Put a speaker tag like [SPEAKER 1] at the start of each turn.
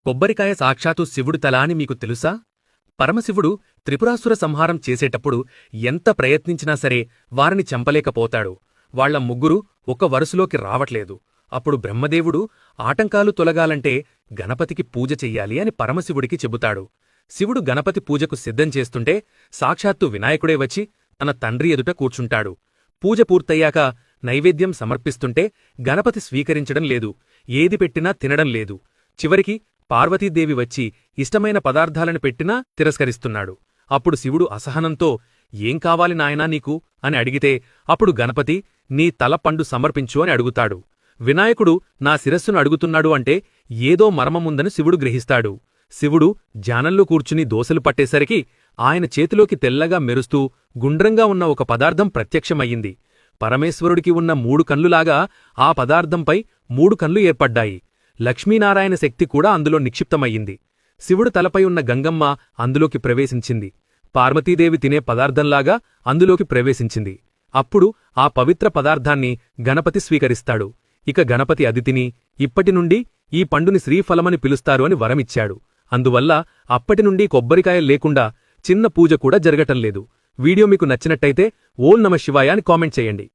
[SPEAKER 1] కొబ్బరికాయ సాక్షాత్తు శివుడి తల అని మీకు తెలుసా? పరమశివుడు త్రిపురాసుర సంహారం చేసేటప్పుడు ఎంత ప్రయత్నించినా సరే వారిని చంపలేకపోతాడు. వాళ్ల ముగ్గురు ఒక వరుసలోకి రావట్లేదు. అప్పుడు బ్రహ్మదేవుడు ఆటంకాలు తొలగాలంటే గణపతికి పూజ చెయ్యాలి అని పరమశివుడికి చెబుతాడు. శివుడు గణపతి పూజకు సిద్ధం చేస్తుంటే సాక్షాత్తు వినాయకుడే వచ్చి తన తండ్రి ఎదుట కూర్చుంటాడు. పూజ పూర్తయ్యాక నైవేద్యం సమర్పిస్తుంటే గణపతి స్వీకరించడం లేదు. ఏది పెట్టినా తినడం లేదు. చివరికి పార్వతీదేవి వచ్చి ఇష్టమైన పదార్థాలను పెట్టినా తిరస్కరిస్తున్నాడు. అప్పుడు శివుడు అసహనంతో ఏం కావాలి నాయనా నీకు అని అడిగితే అప్పుడు గణపతి నీ తల పండు సమర్పించు అని అడుగుతాడు. వినాయకుడు నా శిరస్సును అడుగుతున్నాడు అంటే ఏదో మర్మముందని శివుడు గ్రహిస్తాడు. శివుడు ధ్యానంలో కూర్చుని దోసలు పట్టేసరికి ఆయన చేతిలోకి తెల్లగా మెరుస్తూ గుండ్రంగా ఉన్న ఒక పదార్థం ప్రత్యక్షమయ్యింది. పరమేశ్వరుడికి ఉన్న 3 కన్నులాగా ఆ పదార్థంపై 3 కన్లు ఏర్పడ్డాయి. లక్ష్మీనారాయణ శక్తి కూడా అందులో నిక్షిప్తమయ్యింది. శివుడు తలపై ఉన్న గంగమ్మ అందులోకి ప్రవేశించింది. పార్వతీదేవి తినే పదార్థంలాగా అందులోకి ప్రవేశించింది. అప్పుడు ఆ పవిత్ర పదార్థాన్ని గణపతి స్వీకరిస్తాడు. ఇక గణపతి అది తిని ఇప్పటినుండి ఈ పండుని శ్రీఫలమని పిలుస్తారు అని వరమిచ్చాడు. అందువల్ల అప్పటినుండి కొబ్బరికాయ లేకుండా చిన్న పూజ కూడా జరగటంలేదు. వీడియో మీకు నచ్చినట్టయితే ఓం నమః శివాయ అని కామెంట్ చేయండి.